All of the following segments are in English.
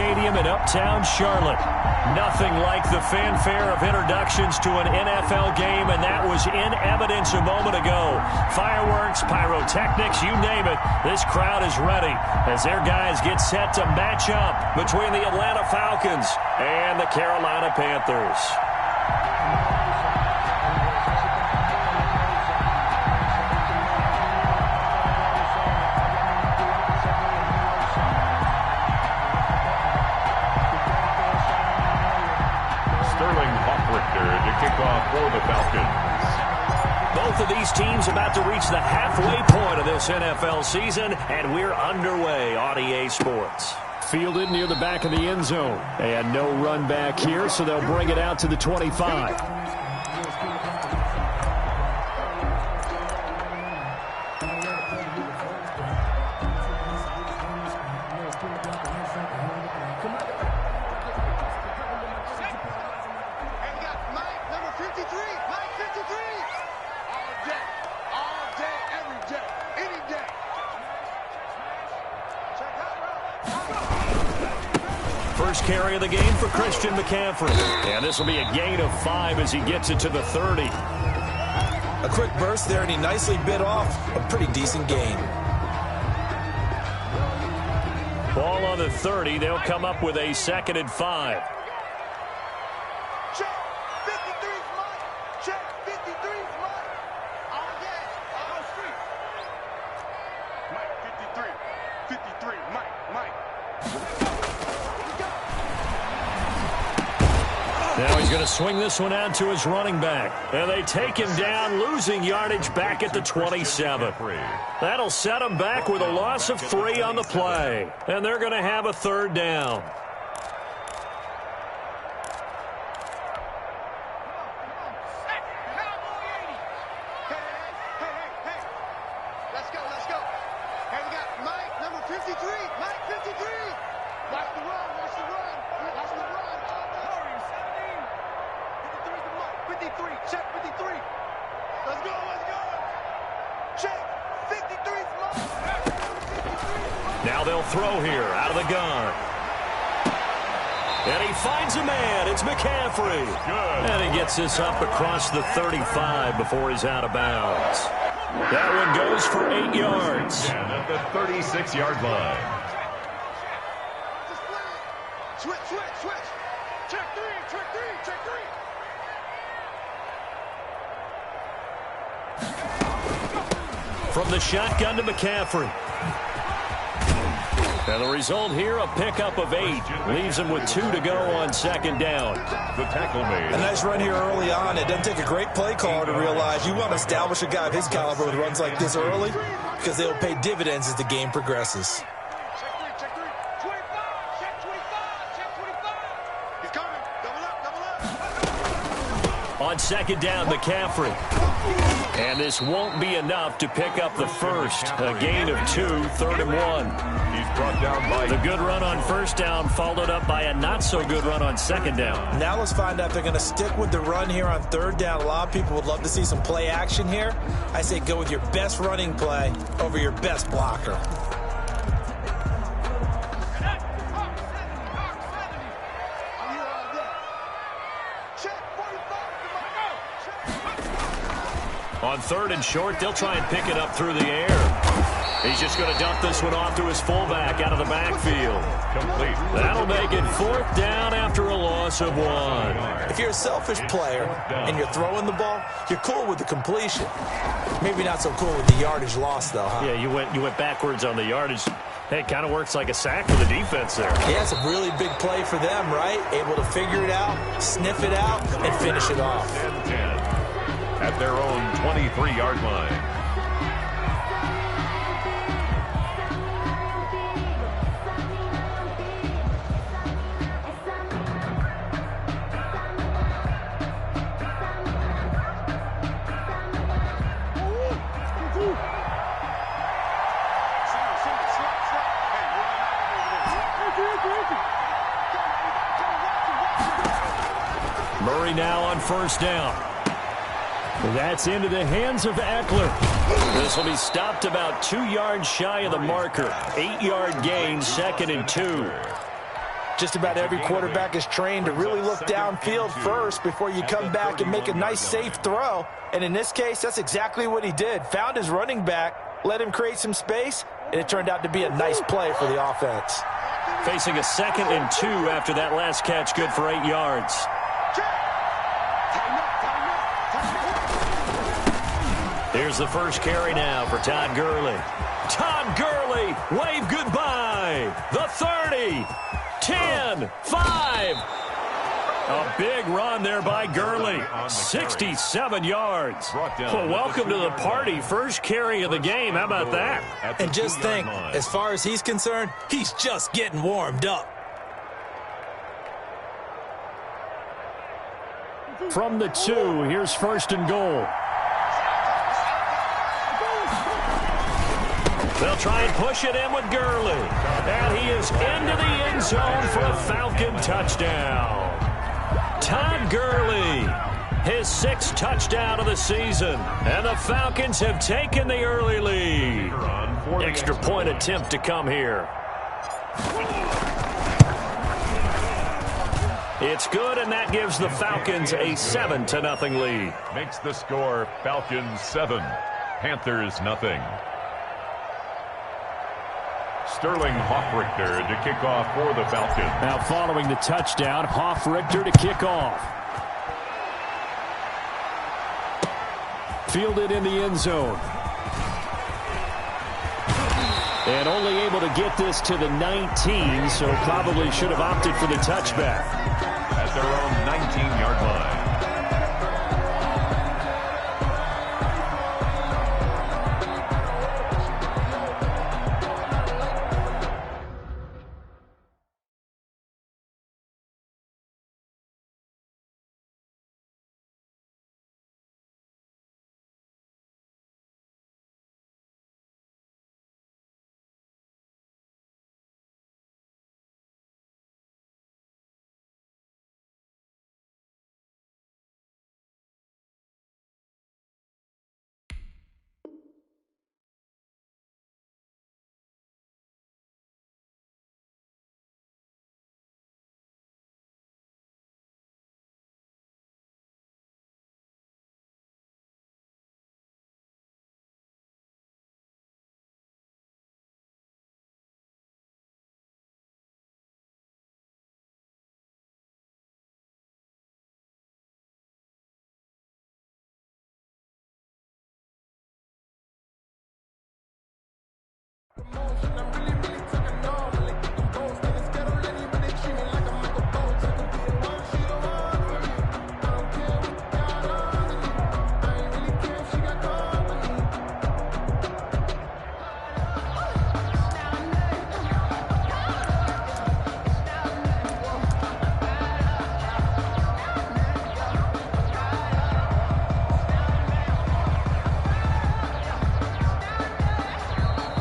Stadium in Uptown Charlotte. Nothing like the fanfare of introductions to an NFL game, and that was in evidence a moment ago. Fireworks, pyrotechnics, you name it. This crowd is ready as their guys get set to match up between the Atlanta Falcons and the Carolina Panthers. To kick off for the Falcons. Both of these teams about to reach the halfway point of this NFL season, and we're underway on EA Sports. Fielded near the back of the end zone, and no run back here, so they'll bring it out to the 25. First carry of the game for Christian McCaffrey. And this will be a gain of 5 as he gets it to the 30. A quick burst there, and he nicely bit off a pretty decent gain. Ball on the 30. They'll come up with a 2nd and 5. Check. 53's Mike. Check. 53's Mike. All day. All street. Mike, 53. 53. Mike. Now he's going to swing this one out to his running back. And they take him down, losing yardage back at the 27. That'll set him back with a loss of 3 on the play. And they're going to have a 3rd down. Let's go. Hey, we got Mike, number 53. Mike, 53. Watch the run. Check 53. Let's go. Check 53's Mike. Now they'll throw here out of the gun. And he finds a man. It's McCaffrey. Good. And he gthis up across the 35 before he's out of bounds. That one goes for 8 yards. And at the 36-yard line. Switch. Check 3. From the shotgun to McCaffrey. And the result here, a pickup of 8. Leaves him with 2 to go on 2nd down. The tackle made. A nice run here early on. It doesn't take a great play caller to realize you want to establish a guy of his caliber with runs like this early because they'll pay dividends as the game progresses. Check 3. 25. Check 25. He's coming. Double up. On 2nd down, McCaffrey. And this won't be enough to pick up the first. A gain of 2, 3rd and 1. He's brought down by... The good run on 1st down followed up by a not-so-good run on 2nd down. Now let's find out if they're going to stick with the run here on 3rd down. A lot of people would love to see some play action here. I say go with your best running play over your best blocker. On 3rd and short, they'll try and pick it up through the air. He's just going to dump this one off to his fullback out of the backfield. Complete. That'll make it 4th down after a loss of 1. If you're a selfish player and you're throwing the ball, you're cool with the completion. Maybe not so cool with the yardage loss, though, huh? Yeah, you went backwards on the yardage. Hey, it kind of works like a sack for the defense there. Yeah, it's a really big play for them, right? Able to figure it out, sniff it out, and finish it off. 10-10 at their own 23-yard line. Murray now on 1st down. That's into the hands of Eckler. This will be stopped about 2 yards shy of the marker. 8-yard gain, 2nd and 2. Just about every quarterback is trained to really look downfield first before you come back and make a nice, safe throw. And in this case, that's exactly what he did. Found his running back, let him create some space, and it turned out to be a nice play for the offense. Facing a 2nd and 2 after that last catch, good for 8 yards. Here's the first carry now for Todd Gurley. Todd Gurley, wave goodbye. The 30. 10, 5. A big run there by Gurley. 67 yards. Well, welcome to the party. First carry of the game. How about that? And just think, as far as he's concerned, he's just getting warmed up. From the 2, here's 1st and goal. They'll try and push it in with Gurley. And he is into the end zone for a Falcon touchdown. Todd Gurley, his 6th touchdown of the season. And the Falcons have taken the early lead. Extra point attempt to come here. It's good, and that gives the Falcons a 7-0 lead. Makes the score Falcons 7, Panthers 0. Sterling Hoffrichter to kick off for the Falcons. Now following the touchdown, Hoffrichter to kick off. Fielded in the end zone. And only able to get this to the 19, so probably should have opted for the touchback. At their own 19-yard line.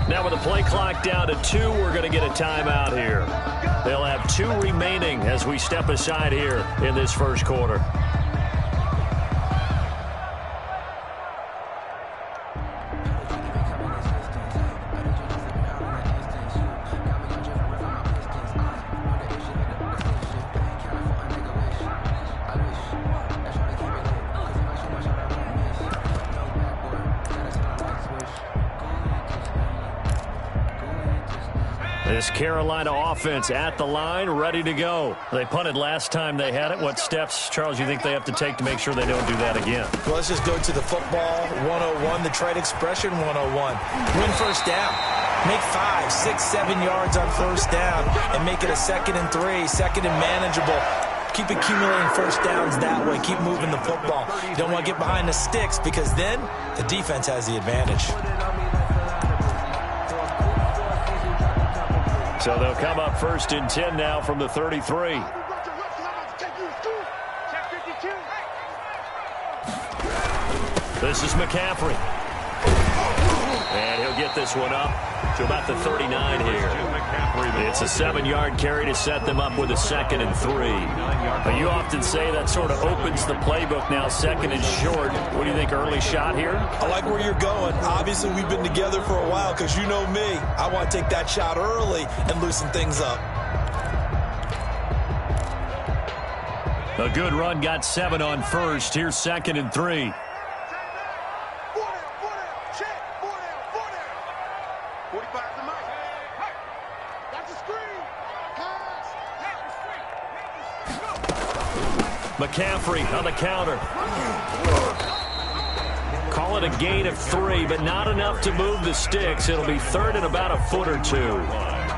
Now with the play clock down to 2, we're going to get a timeout here. They'll have 2 remaining as we step aside here in this first quarter. This Carolina offense at the line, ready to go. They punted last time they had it. What steps, Charles, you think they have to take to make sure they don't do that again? Well, let's just go to the football 101, the trade expression 101. Win first down. Make 5, 6, 7 yards on first down and make it a 2nd and 3, 2nd and manageable. Keep accumulating first downs that way. Keep moving the football. You don't want to get behind the sticks because then the defense has the advantage. So they'll come up 1st and 10 now from the 33. This is McCaffrey. And he'll get this one up to about the 39 here. It's a 7-yard carry to set them up with a 2nd and 3. But you often say that sort of opens the playbook now, 2nd and short. What do you think, early shot here? I like where you're going. Obviously, we've been together for a while because you know me. I want to take that shot early and loosen things up. A good run got 7 on first. Here's 2nd and 3. McCaffrey on the counter. Call it a gain of 3, but not enough to move the sticks. It'll be 3rd and about a foot or 2.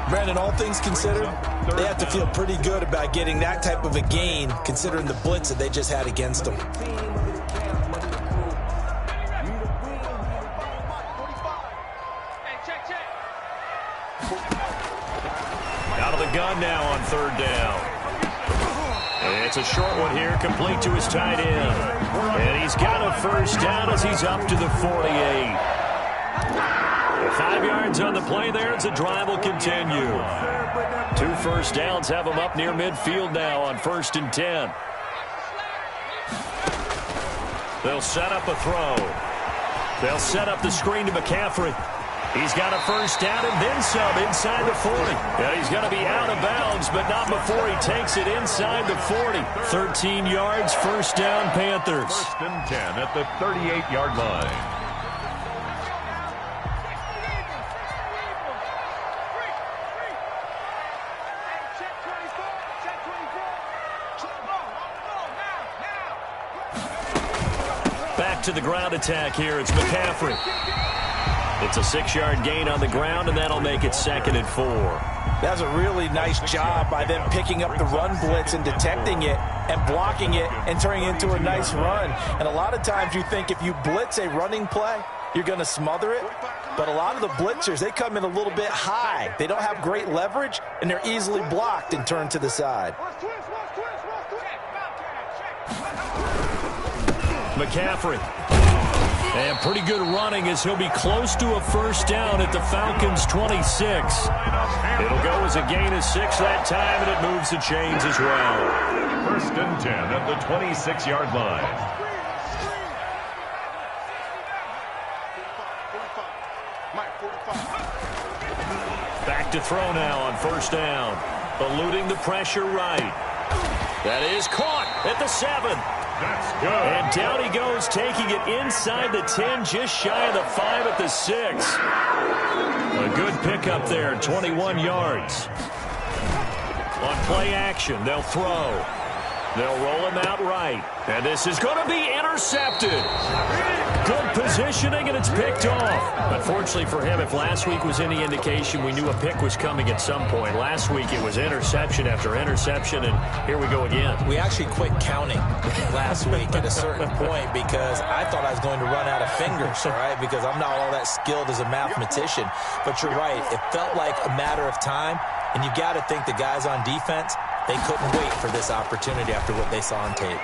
Brandon, all things considered, they have to feel pretty good about getting that type of a gain, considering the blitz that they just had against them. Out of the gun now on 3rd down. It's a short one here, complete to his tight end. And he's got a first down as he's up to the 48. 5 yards on the play there as the drive will continue. 2 first downs have him up near midfield now on 1st and 10. They'll set up a throw. They'll set up the screen to McCaffrey. He's got a first down and then some inside the 40. Yeah, he's going to be out of bounds, but not before he takes it inside the 40. 13 yards, first down, Panthers. 1st and 10 at the 38-yard line. Back to the ground attack here. It's McCaffrey. It's a 6-yard gain on the ground, and that'll make it 2nd and 4. That's a really nice job by them picking up the run blitz and detecting it and blocking it and turning it into a nice run. And a lot of times you think if you blitz a running play, you're going to smother it. But a lot of the blitzers, they come in a little bit high. They don't have great leverage, and they're easily blocked and turned to the side. McCaffrey. And pretty good running as he'll be close to a first down at the Falcons' 26. It'll go as a gain of 6 that time, and it moves the chains as well. 1st and 10 at the 26-yard line. Back to throw now on 1st down. Eluding the pressure right. That is caught at the 7. That's good. And down he goes, taking it inside the 10, just shy of the 5 at the 6. A good pickup there, 21 yards. On play action, they'll throw. They'll roll him out right. And this is going to be intercepted. Good positioning, and it's picked off. Unfortunately for him, if last week was any indication, we knew a pick was coming at some point. Last week it was interception after interception, and here we go again. We actually quit counting last week at a certain point because I thought I was going to run out of fingers, all right, because I'm not all that skilled as a mathematician. But you're right. It felt like a matter of time, and you got to think the guys on defense, they couldn't wait for this opportunity after what they saw on tape.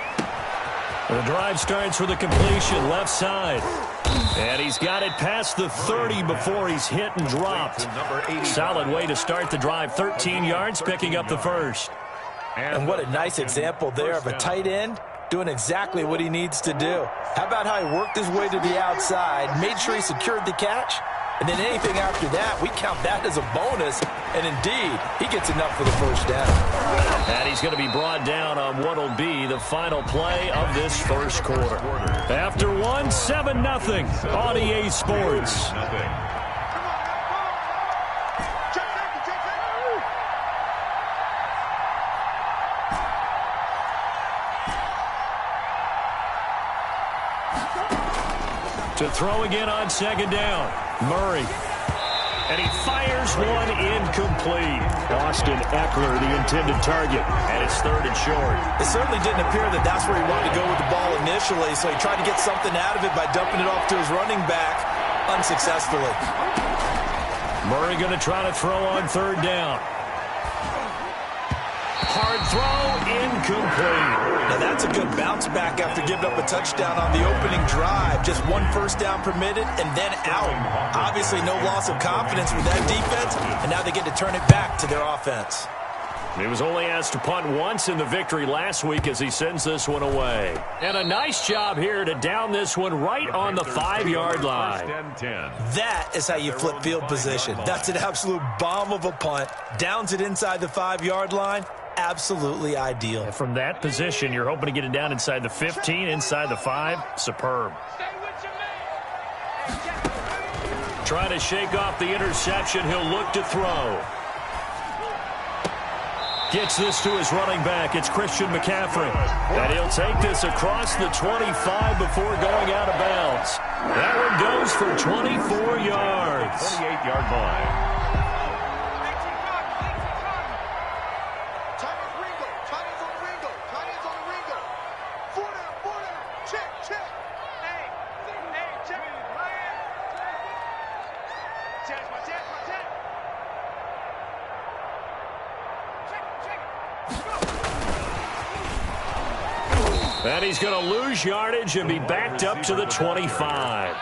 The drive starts with a completion left side. And he's got it past the 30 before he's hit and dropped. Solid way to start the drive. 13 yards, picking up the first. And what a nice example there of a tight end doing exactly what he needs to do. How about how he worked his way to the outside, made sure he secured the catch, and then anything after that, we count that as a bonus. And indeed, he gets enough for the first down. And he's going to be brought down on what will be the final play of this first quarter. After 1, 7-0 on EA Sports. To throw again on 2nd down. Murray. And he fires one incomplete. Austin Eckler, the intended target, and it's 3rd and short. It certainly didn't appear that that's where he wanted to go with the ball initially, so he tried to get something out of it by dumping it off to his running back unsuccessfully. Murray going to try to throw on 3rd down. Hard throw, incomplete. Now that's a good bounce back after giving up a touchdown on the opening drive. Just 1 first down permitted and then out. Obviously no loss of confidence with that defense, and now they get to turn it back to their offense. He was only asked to punt once in the victory last week as he sends this one away. And a nice job here to down this one right on the 5-yard line. That is how you flip field position. That's an absolute bomb of a punt. Downs it inside the 5-yard line. absolutely ideal. And from that position, you're hoping to get it down inside the 15, inside the 5. Superb. Trying to shake off the interception. He'll look to throw. Gets this to his running back. It's Christian McCaffrey. And he'll take this across the 25 before going out of bounds. That one goes for 24 yards. 28-yard line. And he's going to lose yardage and be backed up to the 25.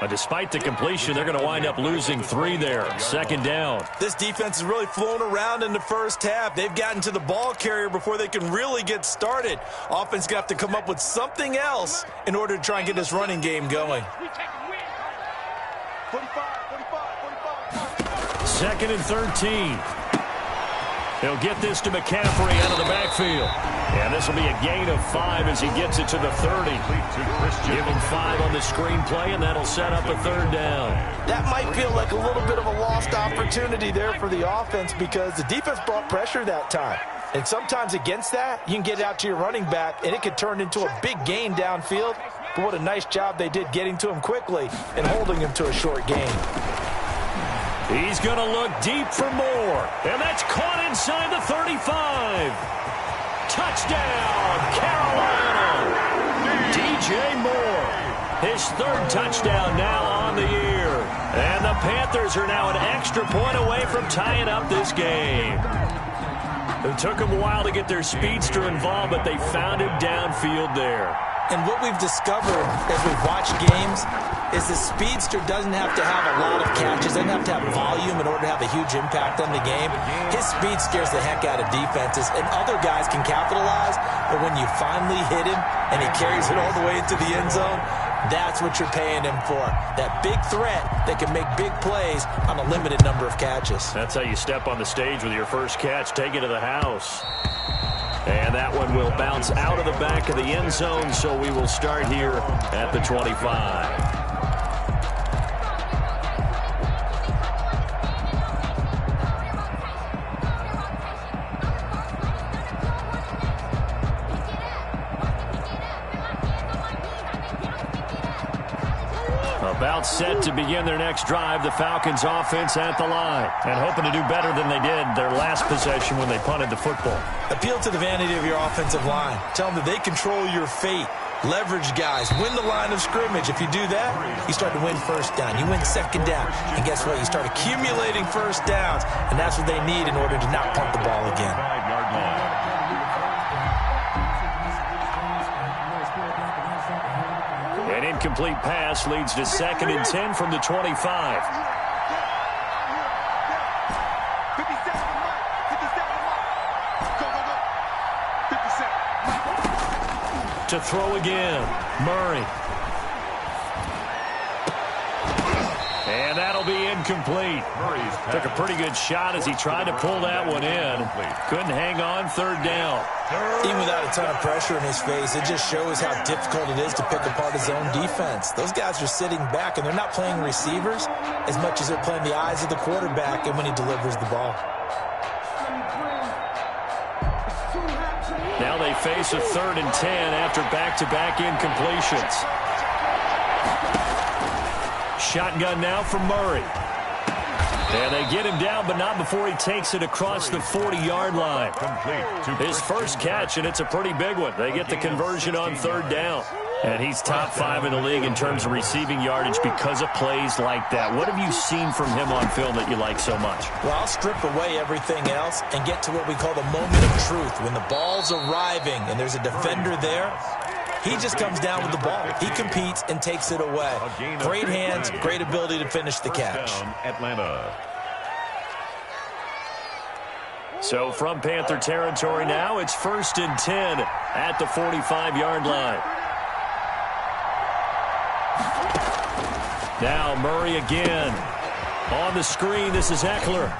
Despite the completion, they're going to wind up losing 3 there. Second down. This defense has really flown around in the first half. They've gotten to the ball carrier before they can really get started. Offense got to come up with something else in order to try and get this running game going. 2nd and 13. He'll get this to McCaffrey out of the backfield. And this will be a gain of 5 as he gets it to the 30. Give him 5 on the screenplay, and that'll set up a 3rd down. That might feel like a little bit of a lost opportunity there for the offense because the defense brought pressure that time. And sometimes against that, you can get out to your running back, and it could turn into a big gain downfield. But what a nice job they did getting to him quickly and holding him to a short gain. He's going to look deep for more. And that's caught inside the 35. Touchdown, Carolina. DJ Moore. His 3rd touchdown now on the year. And the Panthers are now an extra point away from tying up this game. It took them a while to get their speedster involved, but they found him downfield there. And what we've discovered as we've watched games is the speedster doesn't have to have a lot of catches, doesn't have to have volume in order to have a huge impact on the game. His speed scares the heck out of defenses, and other guys can capitalize, but when you finally hit him and he carries it all the way into the end zone, that's what you're paying him for. That big threat that can make big plays on a limited number of catches. That's how you step on the stage with your first catch. Take it to the house. And that one will bounce out of the back of the end zone, so we will start here at the 25. About set to begin their next drive. The Falcons offense at the line and hoping to do better than they did their last possession when they punted the football. Appeal to the vanity of your offensive line. Tell them that they control your fate. Leverage guys. Win the line of scrimmage. If you do that, you start to win first down. You win second down. And guess what? You start accumulating first downs. And that's what they need in order to not punt the ball again. 5-yard line. An incomplete pass leads to 2nd and 10 from the 25. To throw again, Murray. And that'll be incomplete. Took a pretty good shot as he tried to pull that one in. Couldn't hang on. 3rd down. Even without a ton of pressure in his face, it just shows how difficult it is to pick apart his own defense. Those guys are sitting back, and they're not playing receivers as much as they're playing the eyes of the quarterback and when he delivers the ball. Now they face a 3rd and 10 after back-to-back incompletions. Shotgun now from Murray. And they get him down, but not before he takes it across the 40-yard line. His first catch, and it's a pretty big one. They get the conversion on 3rd down. And he's top 5 in the league in terms of receiving yardage because of plays like that. What have you seen from him on film that you like so much? Well, I'll strip away everything else and get to what we call the moment of truth. When the ball's arriving and there's a defender there, he just comes down with the ball. He competes and takes it away. Great hands, great ability to finish the catch. Atlanta. So from Panther territory now, it's 1st and 10 at the 45-yard line. Now Murray again. On the screen, this is Eckler.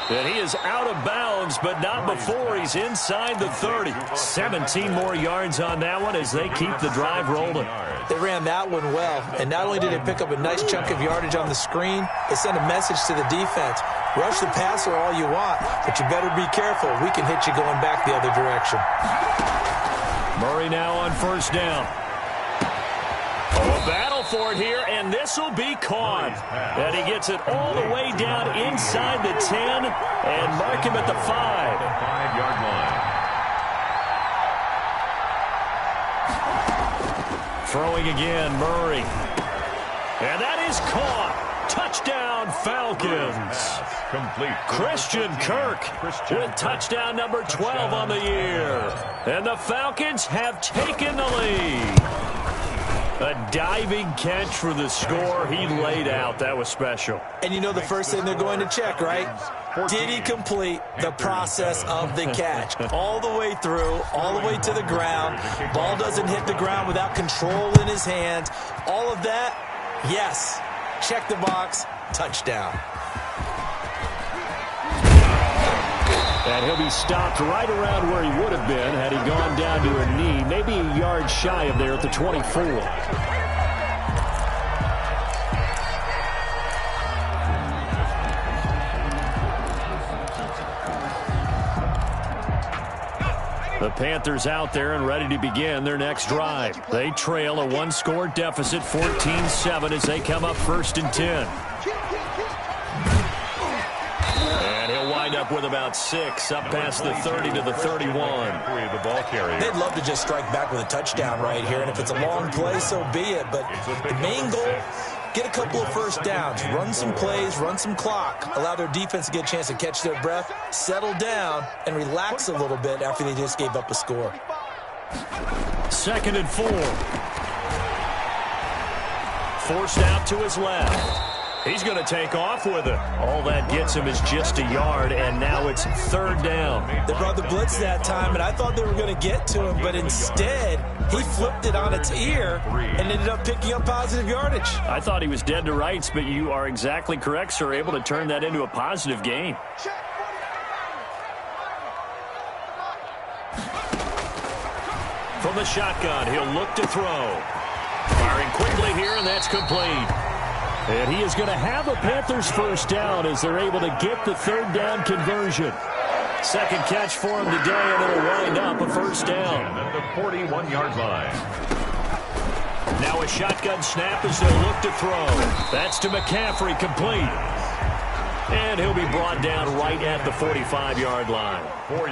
And he is out of bounds, but not before he's inside the 30. 17 more yards on that one as they keep the drive rolling. They ran that one well, and not only did they pick up a nice chunk of yardage on the screen, they sent a message to the defense. Rush the passer all you want, but you better be careful. We can hit you going back the other direction. Murray now on first down. A battle for it here, and this will be caught. And he gets it all the way down inside the 10 and mark him at the 5. 5-yard line. Throwing again, Murray. And that is caught. Touchdown, Falcons. Complete. Christian Kirk with touchdown number 12 on the year. And the Falcons have taken the lead. A diving catch for the score. He laid out. That was special. And you know the first thing they're going to check, right? Did he complete the process of the catch? All the way through, all the way to the ground. Ball doesn't hit the ground without control in his hands. All of that, yes. Check the box. Touchdown. And he'll be stopped right around where he would have been had he gone down to a knee, maybe a yard shy of there at the 24. The Panthers out there and ready to begin their next drive. They trail a one-score deficit, 14-7, as they come up 1st and 10. And he'll wind up with about 6, up past the 30 to the 31. The ball carrier. They'd love to just strike back with a touchdown right here, and if it's a long play, so be it. But the main goal, get a couple of first downs, run some plays, run some clock, allow their defense to get a chance to catch their breath, settle down, and relax a little bit after they just gave up a score. 2nd and 4. Forced out to his left. He's going to take off with it. All that gets him is just a yard, and now it's 3rd down. They brought the blitz that time, and I thought they were going to get to him, but instead he flipped it on its ear and ended up picking up positive yardage. I thought he was dead to rights, but you are exactly correct, sir, able to turn that into a positive gain. From the shotgun, he'll look to throw. Firing quickly here, and that's complete. And he is going to have a Panthers first down as they're able to get the 3rd down conversion. Second catch for him today, and it'll wind up a first down. At the 41-yard line. Now a shotgun snap as they'll look to throw. That's to McCaffrey, complete. And he'll be brought down right at the 45-yard line.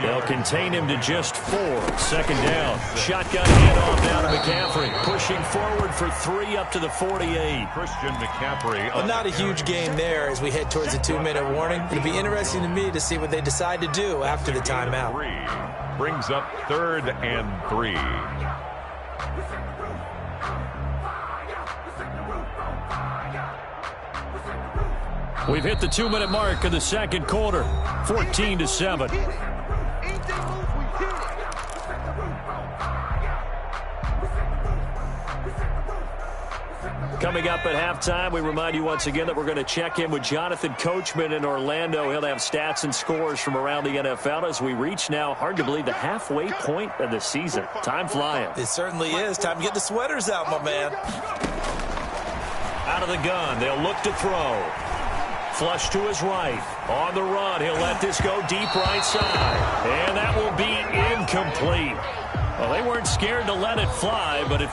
They'll contain him to just 4. 2nd down. Shotgun handoff down to McCaffrey. Pushing forward for 3 up to the 48. Christian McCaffrey. Well, not a huge game there as we head towards the 2-minute warning. It'll be interesting to me to see what they decide to do after the timeout. Brings up 3rd and 3. We've hit the 2-minute mark of the 2nd quarter. 14-7. Coming up at halftime, we remind you once again that we're going to check in with Jonathan Coachman in Orlando. He'll have stats and scores from around the NFL as we reach now, hard to believe, the halfway point of the season. Time flying. It certainly is. Time to get the sweaters out, my man. Out of the gun, they'll look to throw. Flush to his right. On the run, he'll let this go deep right side. And that will be incomplete. Well, they weren't scared to let it fly, but it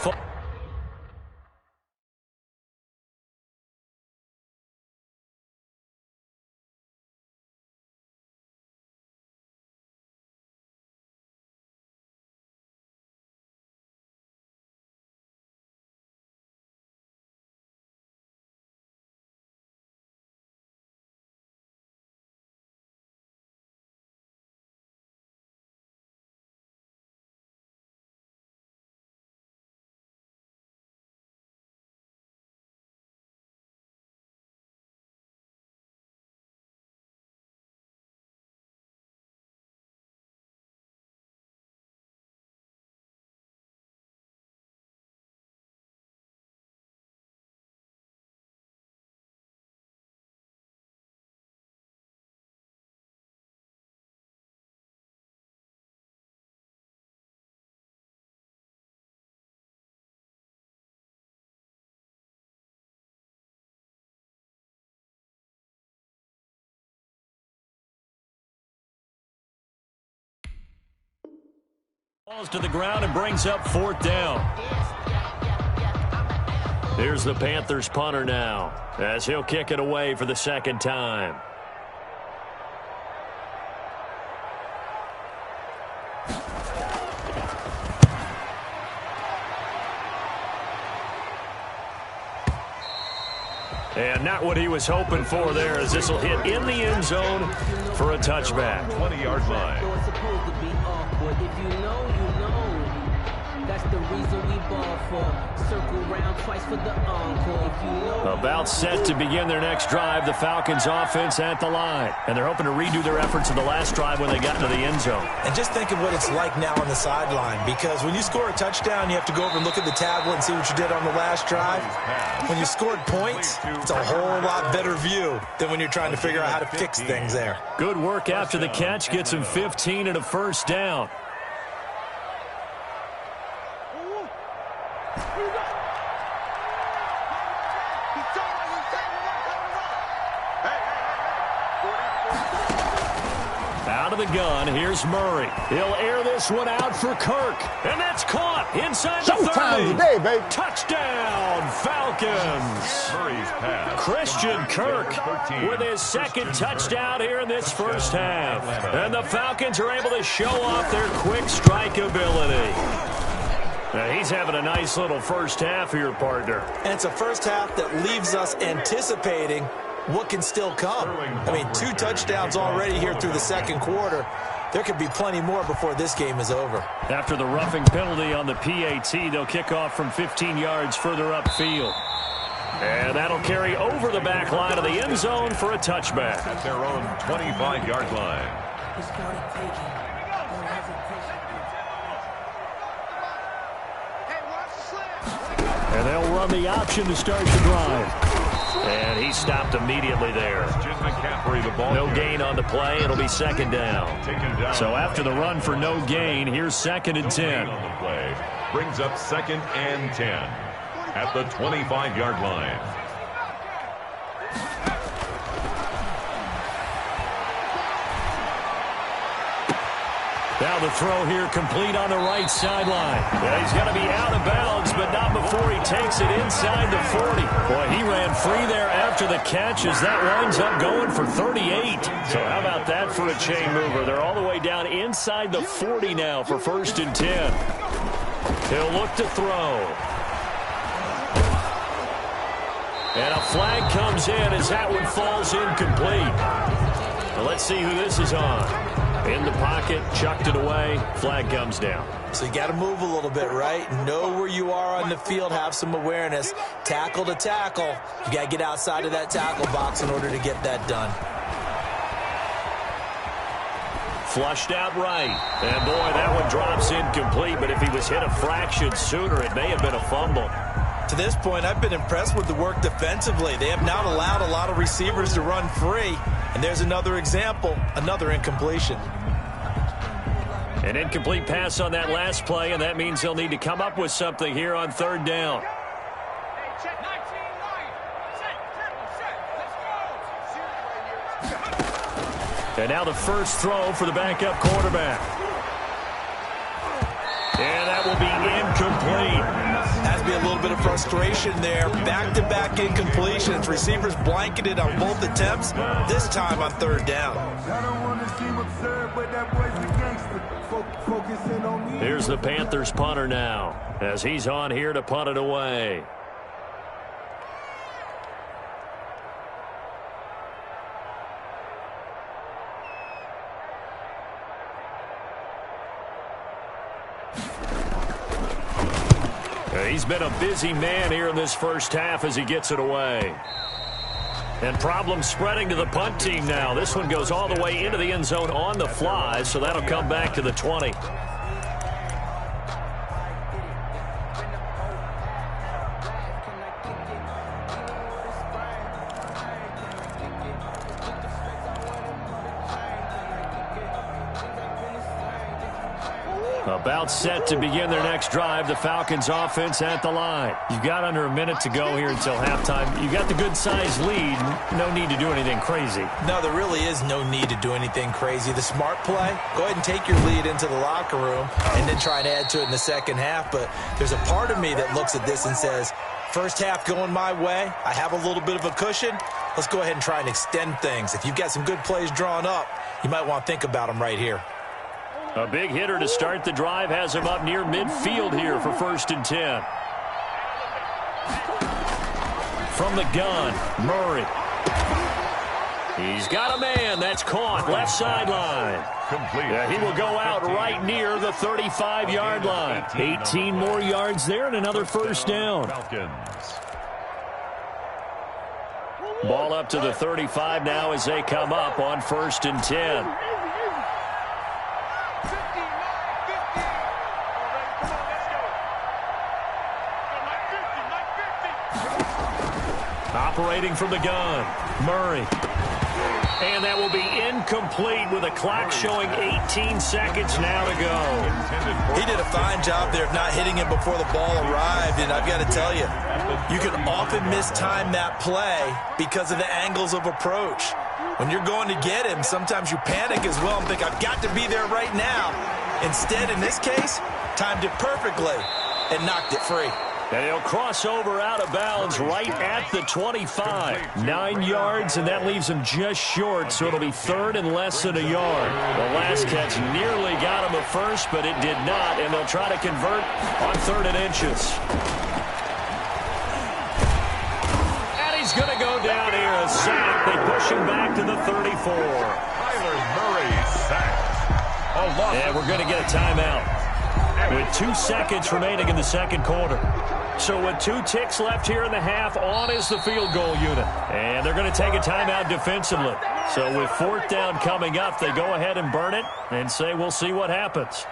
Falls to the ground and brings up 4th down. Here's the Panthers punter now, as he'll kick it away for the 2nd time. And not what he was hoping for there, as this will hit in the end zone for a touchback. 20-yard line. If you know, you know. That's the reason we ball for. Circle round twice for the encore. If you know. About set to begin their next drive, the Falcons offense at the line. And they're hoping to redo their efforts in the last drive when they got into the end zone. And just think of what it's like now on the sideline, because when you score a touchdown, you have to go over and look at the tablet and see what you did on the last drive. When you scored points, it's a whole lot better view than when you're trying to figure out how to fix things there. Good work after the catch. Gets him 15 and a 1st down. Out of the gun, here's Murray. He'll air this one out for Kirk. And that's caught inside the 30. Showtime today, baby. Touchdown, Falcons. Murray's pass. Christian Kirk with his 2nd touchdown here in this first half. And the Falcons are able to show off their quick strike ability. Now, he's having a nice little first half here, partner. And it's a first half that leaves us anticipating what can still come. I mean, 2 touchdowns already here through the 2nd quarter. There could be plenty more before this game is over. After the roughing penalty on the PAT, they'll kick off from 15 yards further upfield. And that'll carry over the back line of the end zone for a touchback. At their own 25-yard line. And they'll run the option to start the drive. And he stopped immediately there. No gain on the play. It'll be 2nd down. So after the run for no gain, here's 2nd and 10. On the play. Brings up 2nd and 10 at the 25-yard line. Now the throw here complete on the right sideline. Yeah, he's going to be out of bounds, but not before he takes it inside the 40. Boy, he ran free there after the catch as that winds up going for 38. So how about that for a chain mover? They're all the way down inside the 40 now for 1st and 10. He'll look to throw. And a flag comes in as that one falls incomplete. Well, let's see who this is on. In the pocket, chucked it away, flag comes down. So you got to move a little bit, right? Know where you are on the field, have some awareness. Tackle to tackle. You got to get outside of that tackle box in order to get that done. Flushed out right. And boy, that one drops incomplete, but if he was hit a fraction sooner, it may have been a fumble. To this point, I've been impressed with the work defensively. They have not allowed a lot of receivers to run free. And there's another example, another incompletion. An incomplete pass on that last play, and that means they'll need to come up with something here on 3rd down. And now the first throw for the backup quarterback. And that will be incomplete. Has to be a little bit of frustration there. Back-to-back incompletions. Receivers blanketed on both attempts, this time on 3rd down. Here's the Panthers punter now, as he's on here to punt it away. He's been a busy man here in this first half as he gets it away. And problems spreading to the punt team now. This one goes all the way into the end zone on the fly, so that'll come back to the 20. About set to begin their next drive. The Falcons offense at the line. You've got under a minute to go here until halftime. You've got the good-sized lead. No need to do anything crazy. No, there really is no need to do anything crazy. The smart play, go ahead and take your lead into the locker room and then try to add to it in the second half. But there's a part of me that looks at this and says, first half going my way. I have a little bit of a cushion. Let's go ahead and try and extend things. If you've got some good plays drawn up, you might want to think about them right here. A big hitter to start the drive has him up near midfield here for 1st and 10. From the gun, Murray. He's got a man. That's caught. Left sideline. Yeah, he will go out right near the 35-yard line. 18 more yards there and another first down. Ball up to the 35 now as they come up on 1st and 10. Operating from the gun, Murray. And that will be incomplete with a clock showing 18 seconds now to go. He did a fine job there of not hitting him before the ball arrived, and I've got to tell you, you can often mistime that play because of the angles of approach. When you're going to get him, sometimes you panic as well and think, I've got to be there right now. Instead, in this case, timed it perfectly and knocked it free. And he'll cross over out of bounds right at the 25. 9 yards, and that leaves him just short, so it'll be 3rd and less than a yard. The last catch nearly got him a first, but it did not, and they'll try to convert on 3rd and inches. And he's going to go down here, a sack. They push him back to the 34. Kyler Murray sacked. And we're going to get a timeout with 2 seconds remaining in the second quarter. So with 2 ticks left here in the half, on is the field goal unit. And they're going to take a timeout defensively. So with 4th down coming up, they go ahead and burn it and say we'll see what happens.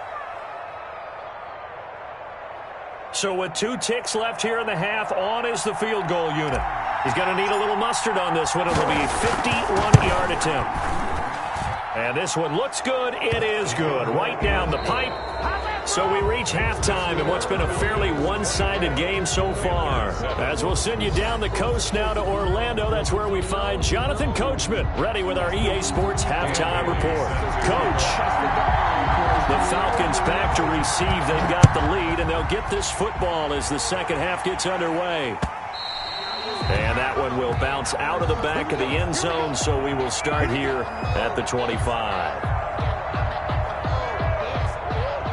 So with 2 ticks left here in the half, on is the field goal unit. He's going to need a little mustard on this one. It'll be a 51-yard attempt. And this one looks good. It is good. Right down the pipe. So we reach halftime in what's been a fairly one-sided game so far. As we'll send you down the coast now to Orlando, that's where we find Jonathan Coachman ready with our EA Sports halftime report. Coach, the Falcons back to receive. They've got the lead, and they'll get this football as the second half gets underway. And that one will bounce out of the back of the end zone, so we will start here at the 25.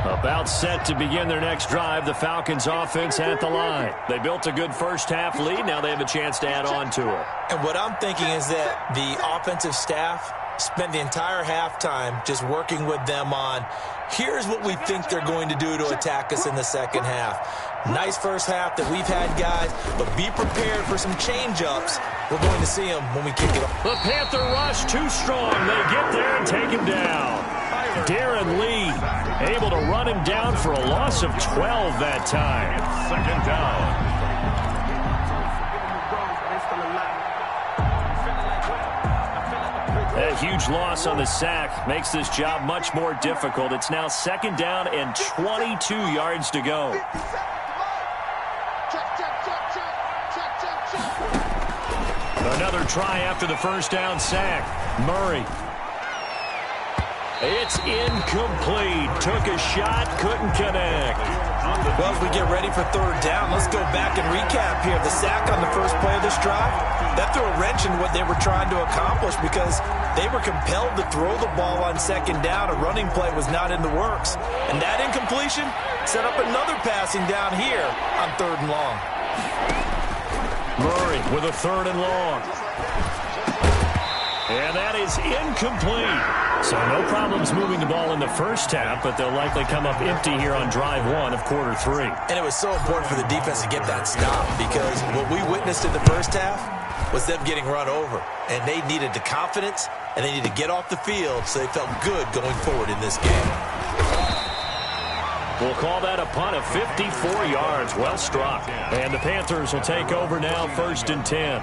About set to begin their next drive, the Falcons offense at the line. They built a good first half lead. Now they have a chance to add on to it. And what I'm thinking is that the offensive staff spent the entire halftime just working with them on, here's what we think they're going to do to attack us in the second half. Nice first half that we've had, guys, but be prepared for some change-ups. We're going to see them when we kick it off. The Panther rush too strong. They get there and take him down. Darren Lee able to run him down for a loss of 12 that time. Second down. A huge loss on the sack makes this job much more difficult. It's now 2nd down and 22 yards to go. Another try after the first down sack. Murray. It's incomplete. Took a shot, couldn't connect. Well, as we get ready for 3rd down, let's go back and recap here. The sack on the first play of this drive, that threw a wrench in what they were trying to accomplish because they were compelled to throw the ball on 2nd down. A running play was not in the works. And that incompletion set up another passing down here on 3rd and long. Murray with a 3rd and long. And that is incomplete. So no problems moving the ball in the first half, but they'll likely come up empty here on drive 1 of quarter 3. And it was so important for the defense to get that stop because what we witnessed in the first half was them getting run over. And they needed the confidence, and they needed to get off the field so they felt good going forward in this game. We'll call that a punt of 54 yards. Well struck. And the Panthers will take over now 1st and 10.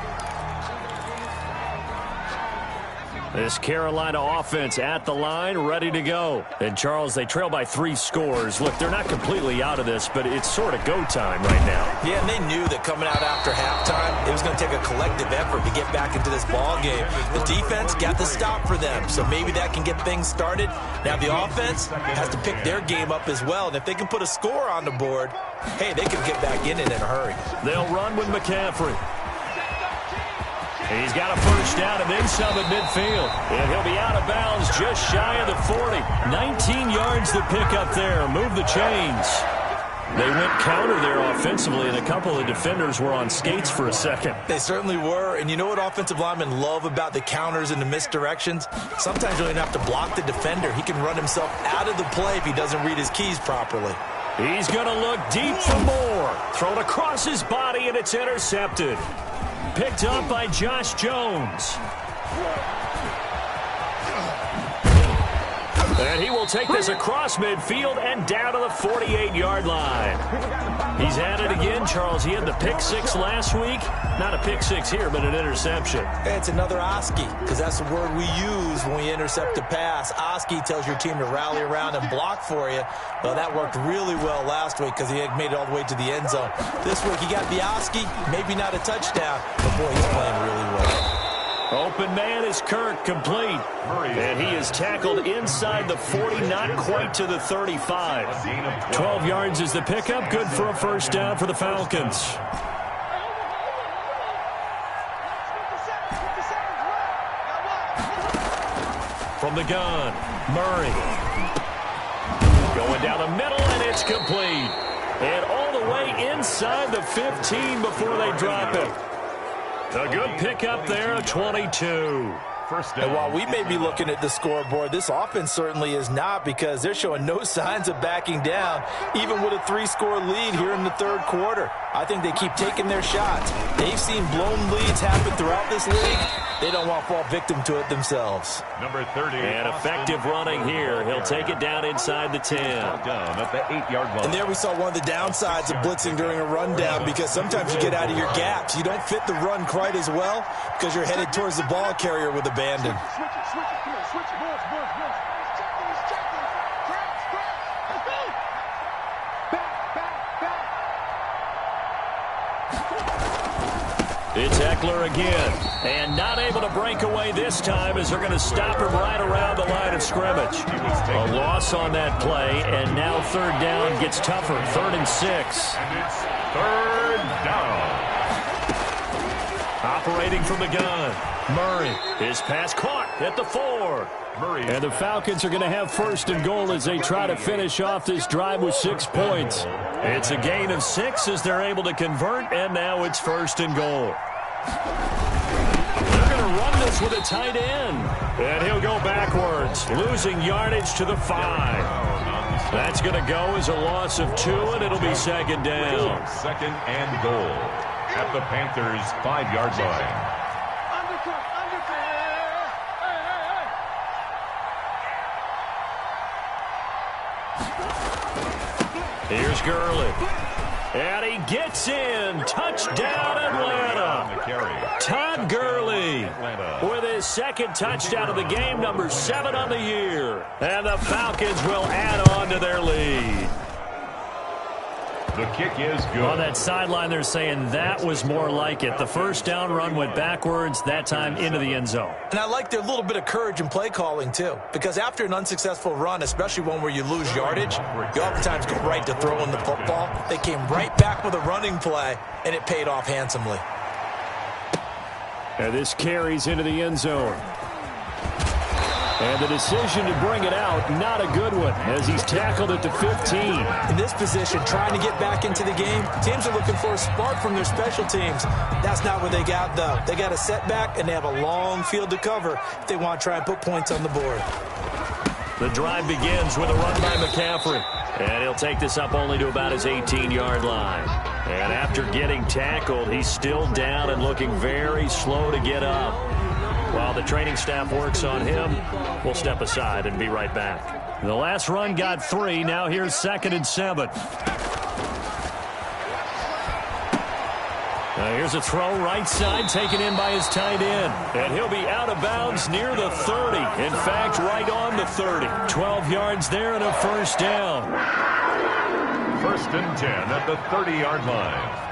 This Carolina offense at the line, ready to go. And, Charles, they trail by 3 scores. Look, they're not completely out of this, but it's sort of go time right now. Yeah, and they knew that coming out after halftime, it was going to take a collective effort to get back into this ball game. The defense got the stop for them, so maybe that can get things started. Now the offense has to pick their game up as well, and if they can put a score on the board, hey, they can get back in it in a hurry. They'll run with McCaffrey. He's got a first down and then some at midfield. And he'll be out of bounds just shy of the 40. 19 yards to pick up there. Move the chains. They went counter there offensively, and a couple of defenders were on skates for a second. They certainly were, and you know what offensive linemen love about the counters and the misdirections? Sometimes you don't have to block the defender. He can run himself out of the play if he doesn't read his keys properly. He's going to look deep for more. Thrown across his body, and it's intercepted. Picked up by Josh Jones. And he will take this across midfield and down to the 48-yard line. He's at it again, Charles. He had the pick 6 last week. Not a pick 6 here, but an interception. It's another Oski, because that's the word we use when we intercept a pass. Oski tells your team to rally around and block for you. Well, that worked really well last week because he had made it all the way to the end zone. This week he got the Oski, maybe not a touchdown, but boy, he's playing really well. Open man is Kirk, complete. And he is tackled inside the 40, not quite to the 35. 12 yards is the pickup, good for a first down for the Falcons. From the gun, Murray. Going down the middle, and it's complete. And all the way inside the 15 before they drop it. A good pickup there, 22. And while we may be looking at the scoreboard, this offense certainly is not, because they're showing no signs of backing down, even with a 3-score lead here in the third quarter. I think they keep taking their shots. They've seen blown leads happen throughout this league. They don't want to fall victim to it themselves. Number 30. And effective running here. He'll take it down inside the 10. Down at the 8-yard line. And there we saw one of the downsides of blitzing during a rundown, because sometimes you get out of your gaps. You don't fit the run quite as well because you're headed towards the ball carrier with abandon. Switch it, come on, switch it, boys. He's checking. Crack, let's go. Back. It's Eckler again. And not able to break away this time, as they're going to stop him right around the line of scrimmage. A loss on that play, and now third down gets tougher. 3rd and 6. And it's 3rd down. Operating from the gun, Murray. His pass caught at the 4. Murray. And the Falcons are going to have 1st and goal as they try to finish off this drive with 6 points. It's a gain of 6 as they're able to convert, and now it's 1st and goal. They're going to run this with a tight end. And he'll go backwards, losing yardage to the 5. That's going to go as a loss of 2, and it'll be 2nd down. 2nd and goal at the Panthers' 5-yard line. Undercut. Hey. Here's Gurley. And he gets in. Touchdown, Atlanta. Todd Gurley with his 2nd touchdown of the game, number 7 on the year. And the Falcons will add on to their lead. The kick is good. On that sideline, they're saying that was more like it. The first down run went backwards, that time into the end zone. And I like their little bit of courage in play calling, too. Because after an unsuccessful run, especially one where you lose yardage, you oftentimes go right to throwing the football. They came right back with a running play, and it paid off handsomely. And this carries into the end zone. And the decision to bring it out, not a good one, as he's tackled at the 15. In this position, trying to get back into the game, teams are looking for a spark from their special teams. That's not what they got, though. They got a setback, and they have a long field to cover if they want to try and put points on the board. The drive begins with a run by McCaffrey. And he'll take this up only to about his 18-yard line. And after getting tackled, he's still down and looking very slow to get up. While the training staff works on him, we'll step aside and be right back. The last run got 3. Now here's 2nd and 7. Here's a throw right side, taken in by his tight end. And he'll be out of bounds near the 30. In fact, right on the 30. 12 yards there and a first down. First and 10 at the 30-yard line.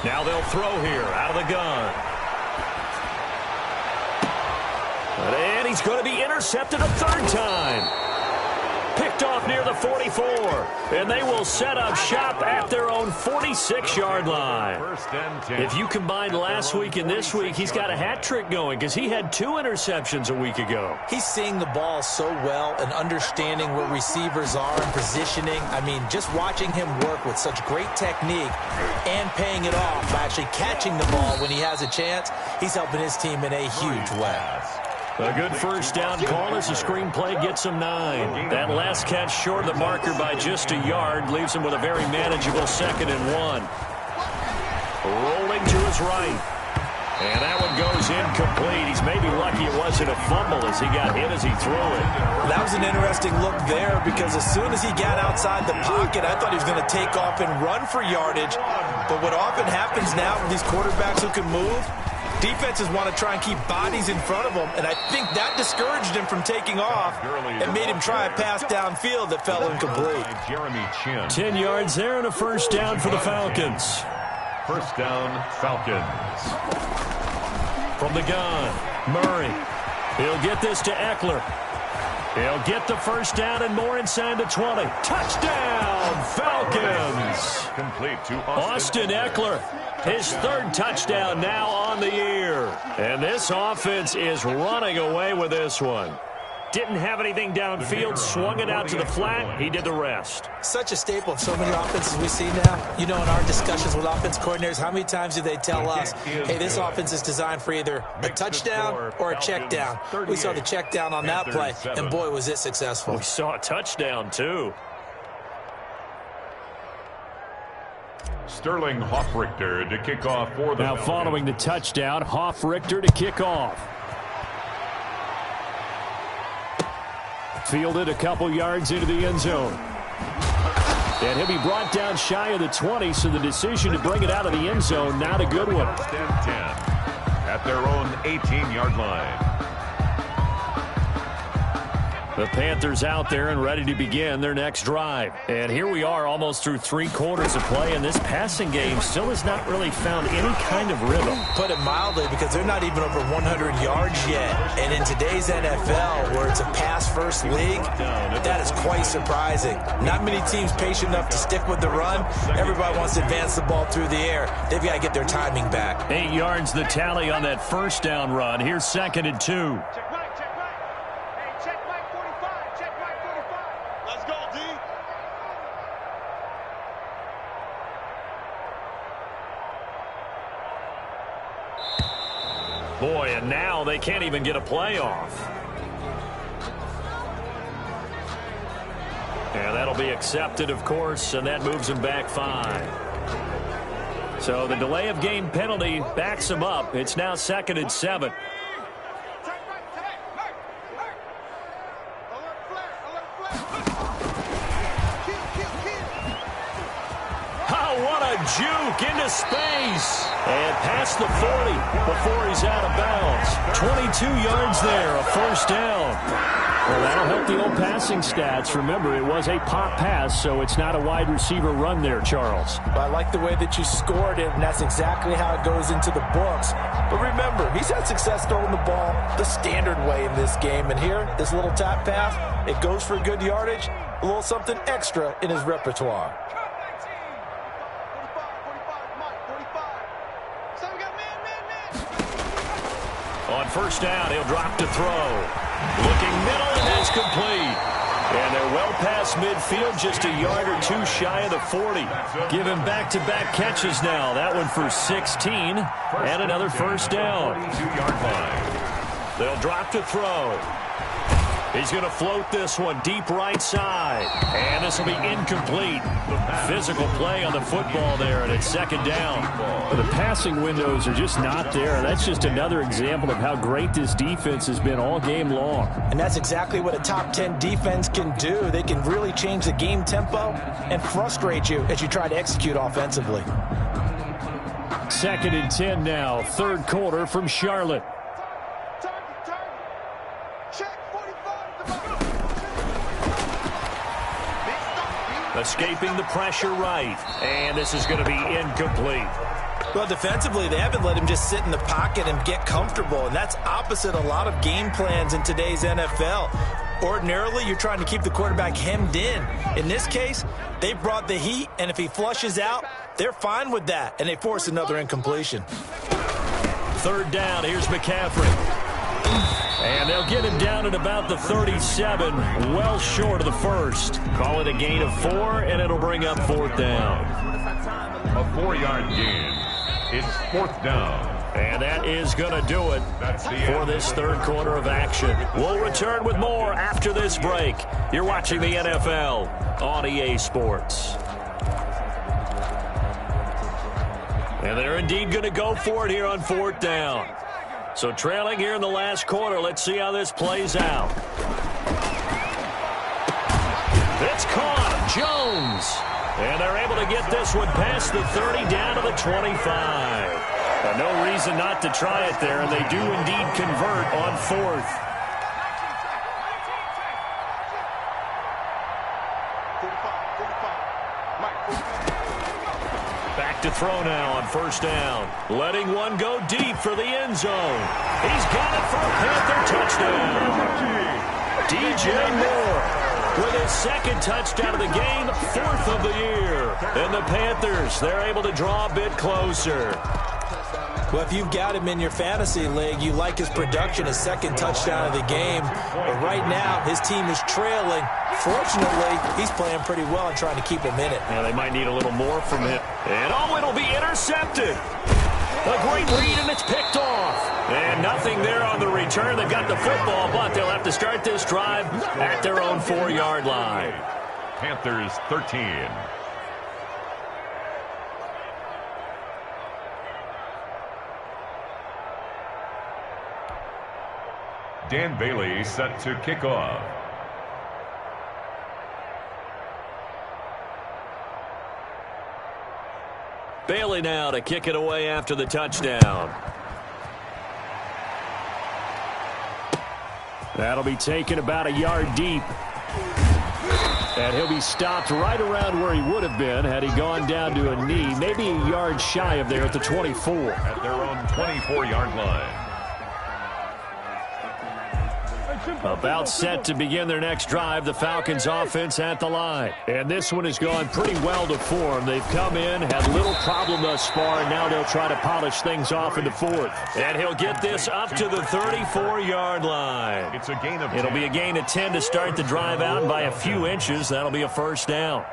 Now they'll throw here out of the gun. And he's going to be intercepted a third time. Picked off near the 44. And they will set up shop at their own 46-yard line. First and 10. If you combine last week and this week, he's got a hat trick going because he had 2 interceptions a week ago. He's seeing the ball so well and understanding where receivers are and positioning. I mean, just watching him work with such great technique and paying it off by actually catching the ball when he has a chance, he's helping his team in a huge way. A good first down call as the screen play gets him 9. That last catch short of the marker by just a yard leaves him with a very manageable 2nd and 1. Rolling to his right. And that one goes incomplete. He's maybe lucky it wasn't a fumble as he got hit as he threw it. That was an interesting look there because as soon as he got outside the pocket, I thought he was going to take off and run for yardage. But what often happens now with these quarterbacks who can move, defenses want to try and keep bodies in front of him, and I think that discouraged him from taking off and made him try a pass downfield that fell incomplete. 10 yards there and a first down for the Falcons. First down, Falcons. From the gun, Murray. He'll get this to Eckler. He'll get the first down and more inside the 20. Touchdown, Falcons! Complete to Austin Eckler. His 3rd touchdown now on the year. And this offense is running away with this one. Didn't have anything downfield, swung it out to the flat. He did the rest. Such a staple of so many offenses we see now. You know, in our discussions with offense coordinators, how many times do they tell us, hey, this offense is designed for either a touchdown or a check down. We saw the check down on that play, and boy, was it successful. We saw a touchdown, too. Sterling Hoffrichter to kick off for the Now Falcons. following the touchdown, Hoffrichter to kick off. Fielded a couple yards into the end zone. And he'll be brought down shy of the 20, so the decision to bring it out of the end zone, not a good one. First and 10 at their own 18-yard line. The Panthers out there and ready to begin their next drive. And here we are almost through 3 quarters of play, and this passing game still has not really found any kind of rhythm. Put it mildly, because they're not even over 100 yards yet. And in today's NFL, where it's a pass-first league, that is quite surprising. Not many teams patient enough to stick with the run. Everybody wants to advance the ball through the air. They've got to get their timing back. 8 yards the tally on that first down run. Here's 2nd and 2. Boy, and now they can't even get a playoff. And that'll be accepted, of course, and that moves them back 5. So the delay of game penalty backs them up. It's now 2nd and 7. What a juke into space. And past the 40 before he's out of bounds. 22 yards there, a first down. Well, that'll help the old passing stats. Remember, it was a pop pass, so it's not a wide receiver run there, Charles. Well, I like the way that you scored it, and that's exactly how it goes into the books. But remember, he's had success throwing the ball the standard way in this game. And here, this little tap pass, it goes for good yardage, a little something extra in his repertoire. On first down, he'll drop to throw. Looking middle, and that's complete. And they're well past midfield, just a yard or 2 shy of the 40. Give him back-to-back catches now. That one for 16, and another first down. 42-yard line. They'll drop to throw. He's going to float this one deep right side. And this will be incomplete. Physical play on the football there, and it's second down. The passing windows are just not there. That's just another example of how great this defense has been all game long. And that's exactly what a top 10 defense can do. They can really change the game tempo and frustrate you as you try to execute offensively. Second and 10 now, third quarter from Charlotte. Escaping the pressure right. And this is going to be incomplete. Well, defensively, they haven't let him just sit in the pocket and get comfortable, and that's opposite a lot of game plans in today's NFL. Ordinarily, you're trying to keep the quarterback hemmed in. In this case, they brought the heat, and if he flushes out, they're fine with that, and they force another incompletion. Third down, here's McCaffrey. And they'll get him down at about the 37, well short of the first. Call it a gain of 4, and it'll bring up fourth down. A 4-yard gain. It's fourth down. And that is going to do it for this third quarter of action. We'll return with more after this break. You're watching the NFL on EA Sports. And they're indeed going to go for it here on fourth down. So trailing here in the last quarter. Let's see how this plays out. It's caught. Jones. And they're able to get this one past the 30 down to the 25. No reason not to try it there, and they do indeed convert on fourth. Back to throw now on first down. Letting one go deep for the end zone. He's got it for a Panther touchdown. DJ Moore with his second touchdown of the game, fourth of the year. And the Panthers, they're able to draw a bit closer. Well, if you've got him in your fantasy league, you like his production, his second touchdown of the game. But right now, his team is trailing. Fortunately, he's playing pretty well and trying to keep him in it. Yeah, they might need a little more from him. And it'll be intercepted. A great read, and it's picked off. And nothing there on the return. They've got the football, but they'll have to start this drive at their own 4-yard line. Panthers 13. Dan Bailey set to kick off. Bailey now to kick it away after the touchdown. That'll be taken about a yard deep. And he'll be stopped right around where he would have been had he gone down to a knee, maybe a yard shy of there at the 24. At their own 24-yard line. About set to begin their next drive, the Falcons offense at the line. And this one has gone pretty well to form. They've come in, had little problem thus far, and now they'll try to polish things off in the fourth. And he'll get this up to the 34-yard line. It's a gain of 10. It'll be a gain of 10 to start the drive out, and by a few inches, that'll be a first down.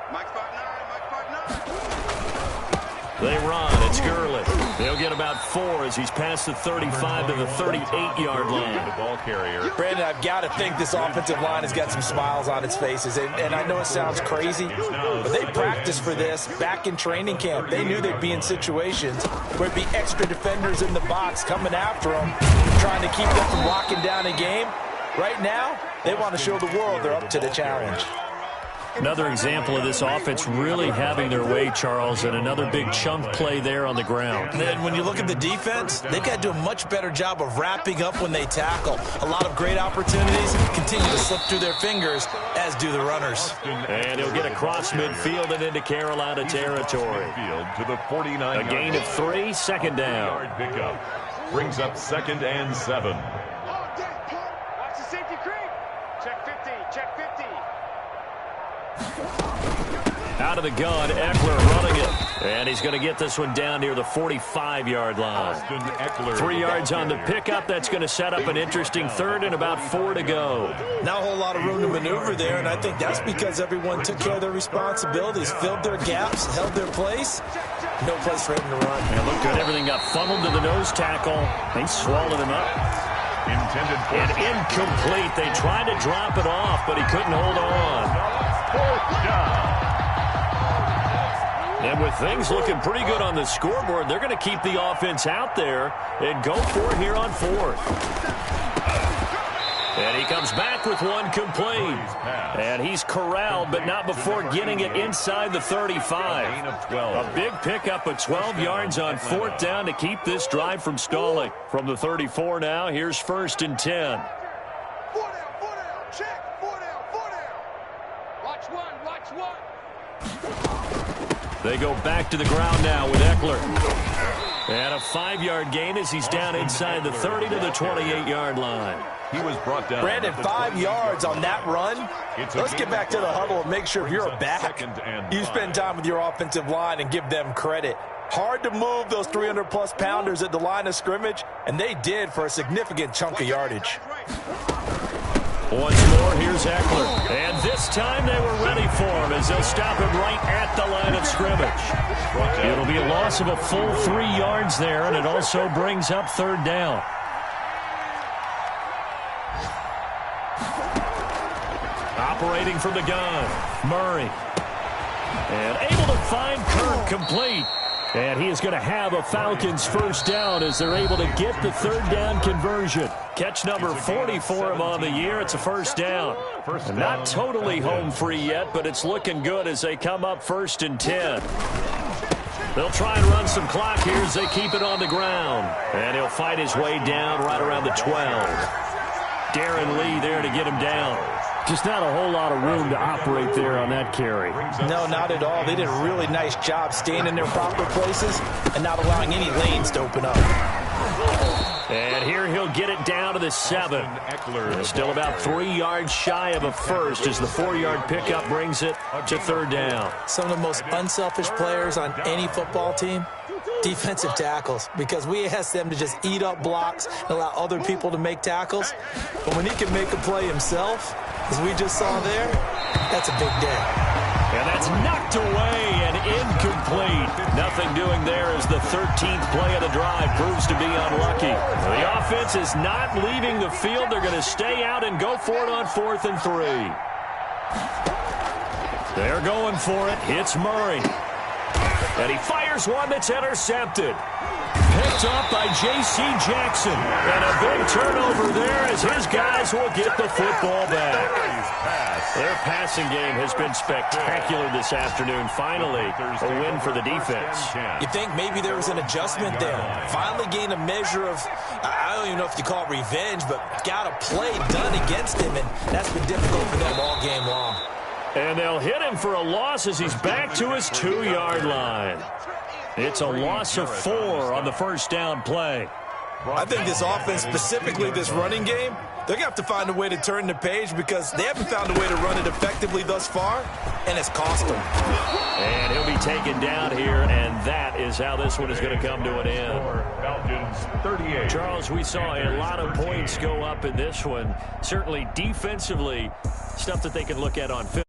They run. It's Gurley. They'll get about 4 as he's past the 35 to the 38-yard line. The ball carrier. Brandon, I've got to think this offensive line has got some smiles on its faces. And I know it sounds crazy, but they practiced for this back in training camp. They knew they'd be in situations where it'd be extra defenders in the box coming after them, trying to keep them from locking down a game. Right now, they want to show the world they're up to the challenge. Another example of this offense really having their way, Charles, and another big chunk play there on the ground. And then when you look at the defense, they've got to do a much better job of wrapping up when they tackle. A lot of great opportunities continue to slip through their fingers, as do the runners. And he'll get across midfield and into Carolina territory. To the 49. A gain of 3, second down. Pickup brings up 2nd and 7. Watch the safety creep. Check 50, check 50. Out of the gun, Eckler running it. And he's going to get this one down near the 45-yard line. 3 yards on the pickup. That's going to set up an interesting third and about 4 to go. Not a whole lot of room to maneuver there, and I think that's because everyone took care of their responsibilities, filled their gaps, held their place. No place for him to run. And look good. Everything got funneled to the nose tackle. They swallowed him up. Intended for And incomplete. They tried to drop it off, but he couldn't hold on. 4th down. And with things looking pretty good on the scoreboard, they're going to keep the offense out there and go for it here on 4th. And he comes back with one complete. And he's corralled, but not before getting it inside the 35. A big pickup of 12 yards on 4th down to keep this drive from stalling. From the 34 now, here's 1st and 10. 4 down, check, 4 down. Watch one. They go back to the ground now with Eckler. And a 5-yard gain as he's down inside the 30 to the 28-yard line. He was brought down. Brandon, 5 yards on that run. Let's get back to the huddle and make sure if you're a back, you spend time with your offensive line and give them credit. Hard to move those 300-plus pounders at the line of scrimmage, and they did for a significant chunk of yardage. Once more, here's Eckler. And this time they were ready for him as they'll stop him right at the line of scrimmage. It'll be a loss of a full 3 yards there, and it also brings up 3rd down. Operating from the gun, Murray. And able to find Kirk complete. And he is going to have a Falcons 1st down as they're able to get the 3rd down conversion. Catch number 40 for him on the year. It's a 1st down. Not totally home free yet, but it's looking good as they come up 1st and 10. They'll try and run some clock here as they keep it on the ground. And he'll fight his way down right around the 12. Darren Lee there to get him down. Just not a whole lot of room to operate there on that carry. No, not at all. They did a really nice job staying in their proper places and not allowing any lanes to open up. And here he'll get it down to the 7. Still about 3 yards shy of a first as the 4-yard pickup brings it to 3rd down. Some of the most unselfish players on any football team, defensive tackles, because we ask them to just eat up blocks and allow other people to make tackles. But when he can make a play himself, as we just saw there, that's a big day. And that's knocked away and incomplete. Nothing doing there as the 13th play of the drive proves to be unlucky. The offense is not leaving the field. They're going to stay out and go for it on 4th and 3. They're going for it. It's Murray. And he fires one that's intercepted. Picked up by J.C. Jackson. And a big turnover there as his guys will get the football back. Their passing game has been spectacular this afternoon. Finally, a win for the defense. You think maybe there was an adjustment there. Finally gained a measure of, I don't even know if you call it revenge, but got a play done against him, and that's been difficult for them all game long. And they'll hit him for a loss as he's back to his 2-yard line. It's a loss of 4 on the 1st down play. I think this offense, specifically this running game, they're going to have to find a way to turn the page because they haven't found a way to run it effectively thus far, and it's cost them. And he'll be taken down here, and that is how this one is going to come to an end. Falcons 38. Charles, we saw a lot of points go up in this one. Certainly defensively, stuff that they can look at on film.